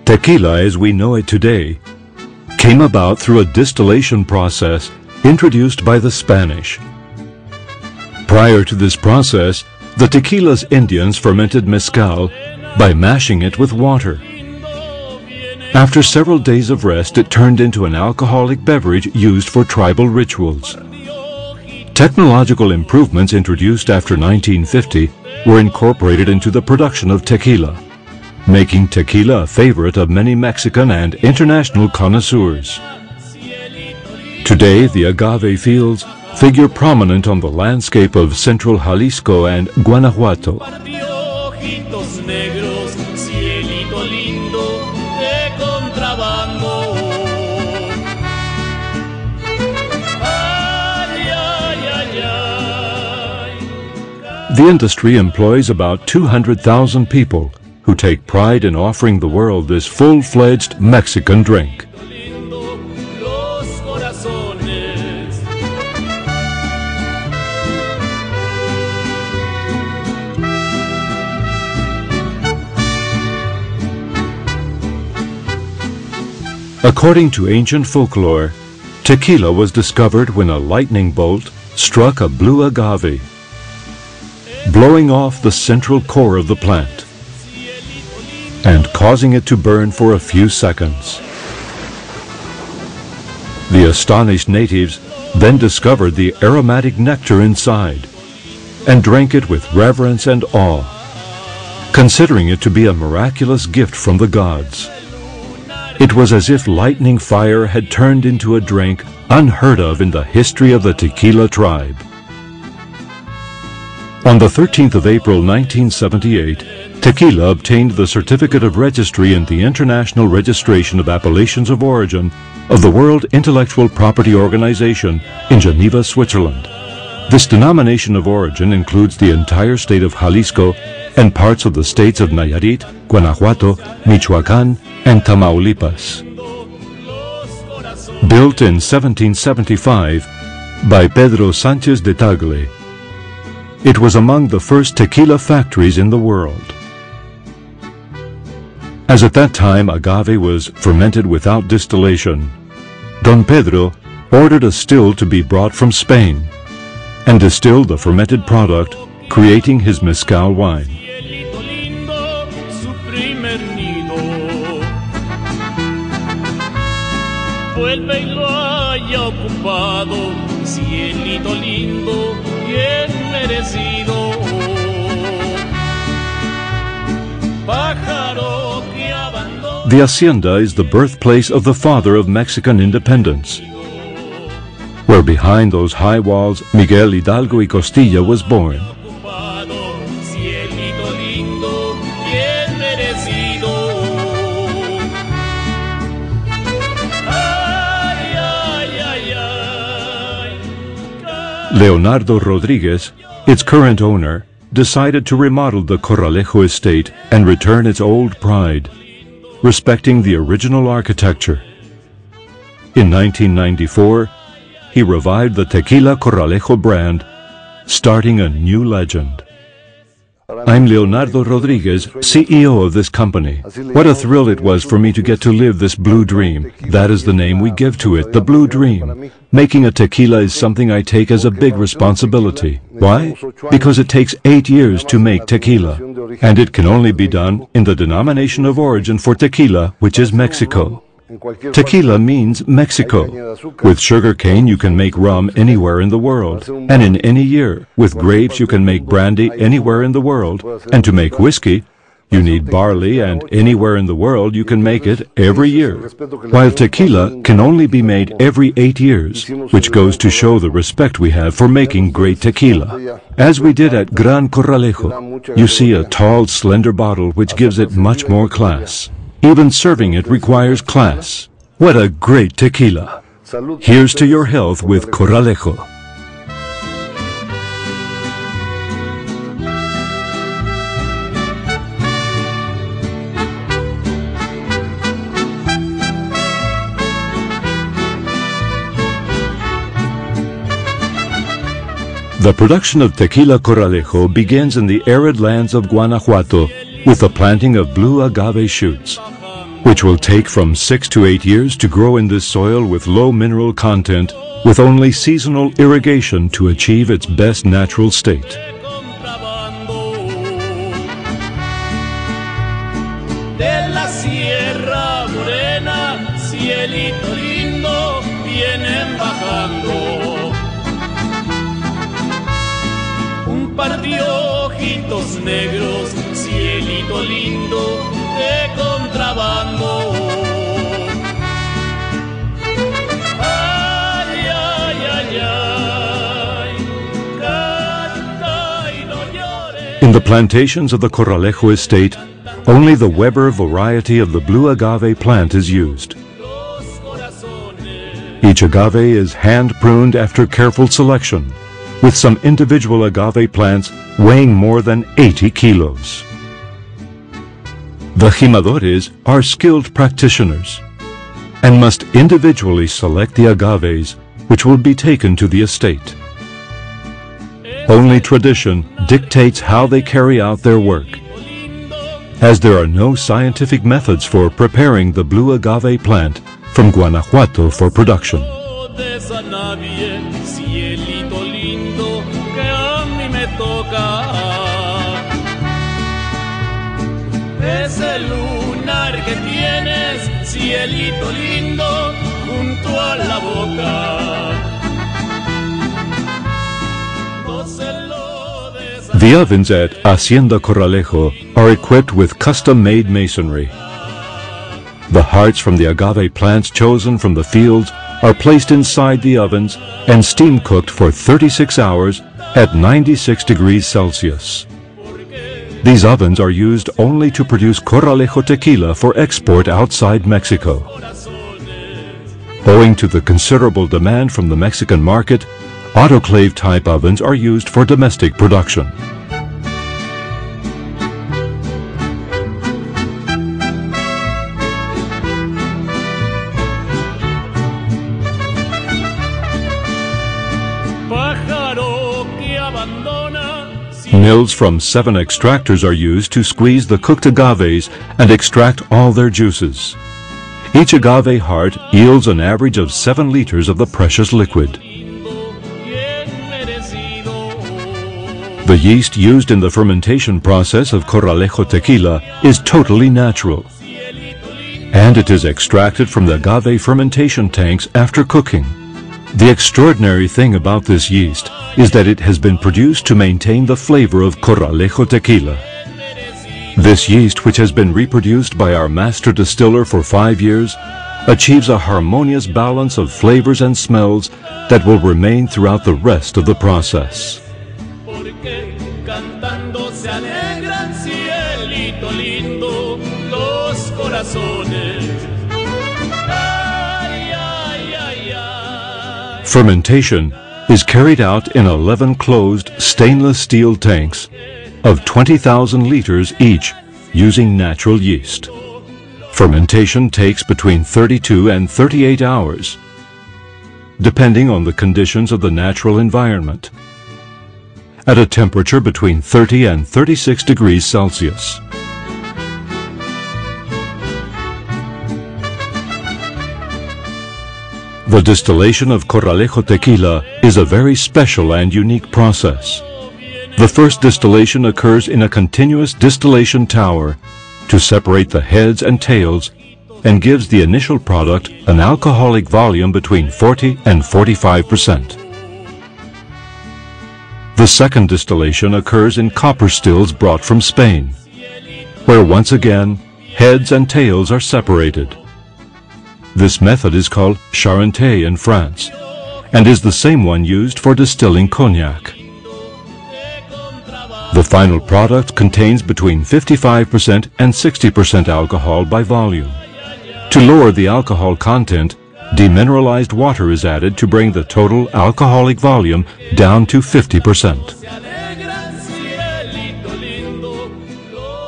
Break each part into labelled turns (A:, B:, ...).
A: Tequila as we know it today came about through a distillation process introduced by the Spanish. Prior to this process, the tequila's Indians fermented mezcal by mashing it with water. After several days of rest, it turned into an alcoholic beverage used for tribal rituals. Technological improvements introduced after 1950 were incorporated into the production of tequila, making tequila a favorite of many Mexican and international connoisseurs. Today, the agave fields figure prominent on the landscape of central Jalisco and Guanajuato. The industry employs about 200,000 people who take pride in offering the world this full-fledged Mexican drink. According to ancient folklore, tequila was discovered when a lightning bolt struck a blue agave, blowing off the central core of the plant and causing it to burn for a few seconds. The astonished natives then discovered the aromatic nectar inside and drank it with reverence and awe, considering it to be a miraculous gift from the gods. It was as if lightning fire had turned into a drink unheard of in the history of the tequila tribe. On the 13th of April 1978, tequila obtained the Certificate of Registry in the International Registration of Appellations of Origin of the World Intellectual Property Organization in Geneva, Switzerland. This denomination of origin includes the entire state of Jalisco and parts of the states of Nayarit, Guanajuato, Michoacán, and Tamaulipas. Built in 1775 by Pedro Sánchez de Tagle, it was among the first tequila factories in the world. As at that time agave was fermented without distillation, Don Pedro ordered a still to be brought from Spain and distilled the fermented product, creating his mezcal wine. The hacienda is the birthplace of the father of Mexican independence, where behind those high walls Miguel Hidalgo y Costilla was born. Leonardo Rodriguez, its current owner, decided to remodel the Corralejo estate and return its old pride, respecting the original architecture. In 1994, he revived the Tequila Corralejo brand, starting a new legend. I'm Leonardo Rodriguez, CEO of this company. What a thrill it was for me to get to live this blue dream. That is the name we give to it, the blue dream. Making a tequila is something I take as a big responsibility. Why? Because it takes 8 years to make tequila, and it can only be done in the denomination of origin for tequila, which is Mexico. Tequila means Mexico. With sugar cane you can make rum anywhere in the world, and in any year. With grapes you can make brandy anywhere in the world, and to make whiskey you need barley, and anywhere in the world you can make it every year. While tequila can only be made every 8 years, which goes to show the respect we have for making great tequila. As we did at Gran Corralejo, you see a tall, slender bottle which gives it much more class. Even serving it requires class. What a great tequila! Here's to your health with Corralejo. The production of Tequila Corralejo begins in the arid lands of Guanajuato with the planting of blue agave shoots. which will take from 6 to 8 years to grow in this soil with low mineral content, with only seasonal irrigation to achieve its best natural state.
B: De la Sierra Morena, cielito lindo, vienen bajando. Un par de ojitos negros, cielito lindo, de contrabando. Ay, ay, ay, ay, canta y no llores.
A: In the plantations of the Corralejo estate, only the Weber variety of the blue agave plant is used. Each agave is hand-pruned after careful selection, with some individual agave plants weighing more than 80 kilos. The jimadores are skilled practitioners and must individually select the agaves which will be taken to the estate. Only tradition dictates how they carry out their work, as there are no scientific methods for preparing the blue agave plant from Guanajuato for production.
B: Ese lunar que tienes, cielito lindo, junto a la boca.
A: The ovens at Hacienda Corralejo are equipped with custom-made masonry. The hearts from the agave plants chosen from the fields are placed inside the ovens and steam cooked for 36 hours at 96 degrees Celsius. These ovens are used only to produce Corralejo tequila for export outside Mexico. Owing to the considerable demand from the Mexican market, autoclave-type ovens are used for domestic production. Mills from 7 extractors are used to squeeze the cooked agaves and extract all their juices. Each agave heart yields an average of 7 liters of the precious liquid. The yeast used in the fermentation process of Corralejo tequila is totally natural, and it is extracted from the agave fermentation tanks after cooking. The extraordinary thing about this yeast is that it has been produced to maintain the flavor of Corralejo tequila. This yeast, which has been reproduced by our master distiller for 5 years, achieves a harmonious balance of flavors and smells that will remain throughout the rest of the process. Fermentation is carried out in 11 closed stainless steel tanks of 20,000 liters each using natural yeast. Fermentation takes between 32 and 38 hours, depending on the conditions of the natural environment, at a temperature between 30 and 36 degrees Celsius. The distillation of Corralejo tequila is a very special and unique process. The first distillation occurs in a continuous distillation tower to separate the heads and tails and gives the initial product an alcoholic volume between 40 and 45%. The second distillation occurs in copper stills brought from Spain, where once again heads and tails are separated. This method is called Charente in France, and is the same one used for distilling cognac. The final product contains between 55% and 60% alcohol by volume. To lower the alcohol content, demineralized water is added to bring the total alcoholic volume down to 50%.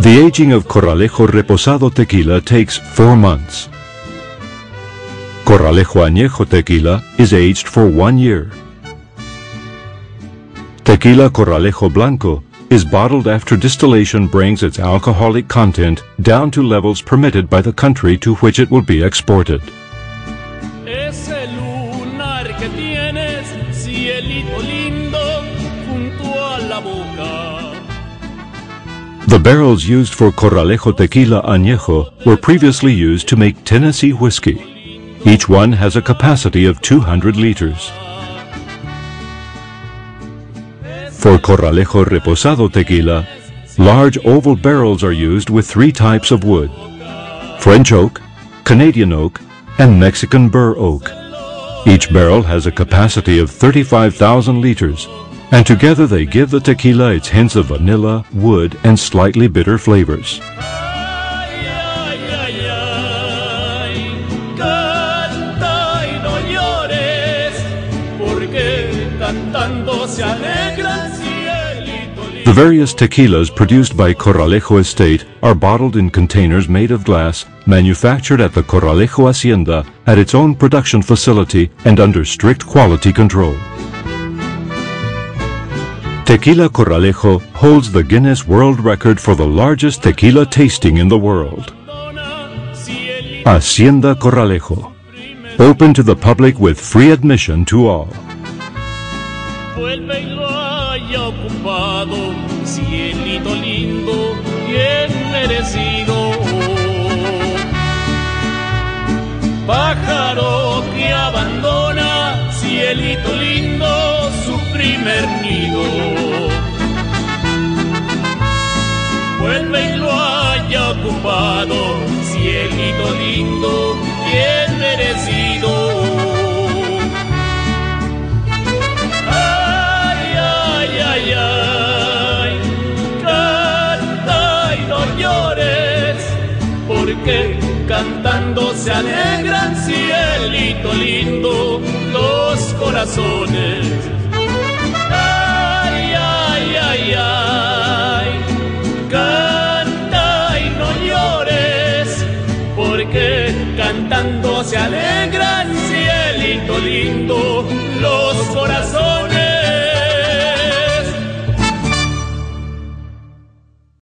A: The aging of Corralejo Reposado tequila takes 4 months. Corralejo Añejo tequila is aged for 1 year. Tequila Corralejo Blanco is bottled after distillation brings its alcoholic content down to levels permitted by the country to which it will be exported.
B: Ese lunar que tienes, cielito lindo, junto a la boca.
A: The barrels used for Corralejo Tequila Añejo were previously used to make Tennessee whiskey. Each one has a capacity of 200 liters. For Corralejo Reposado Tequila, large oval barrels are used with 3 types of wood: French oak, Canadian oak, and Mexican burr oak. Each barrel has a capacity of 35,000 liters, and together they give the tequila its hints of vanilla, wood, and slightly bitter flavors.
B: Ay, ay, ay, ay, canta y no llores, porque cantando se alegra el cielito lindo.
A: The various tequilas produced by Corralejo Estate are bottled in containers made of glass, manufactured at the Corralejo Hacienda at its own production facility and under strict quality control. Tequila Corralejo holds the Guinness World Record for the largest tequila tasting in the world. Hacienda Corralejo, open to the public with free admission to all.
B: Vuelve y lo haya ocupado, cielito lindo, bien merecido. Pájaro que abandona, cielito lindo, su primer nido. Vuelve y lo haya ocupado, cielito lindo, bien merecido. Ay, ay, ay, ay, canta y no llores, porque cantando se alegran, cielito lindo, los corazones.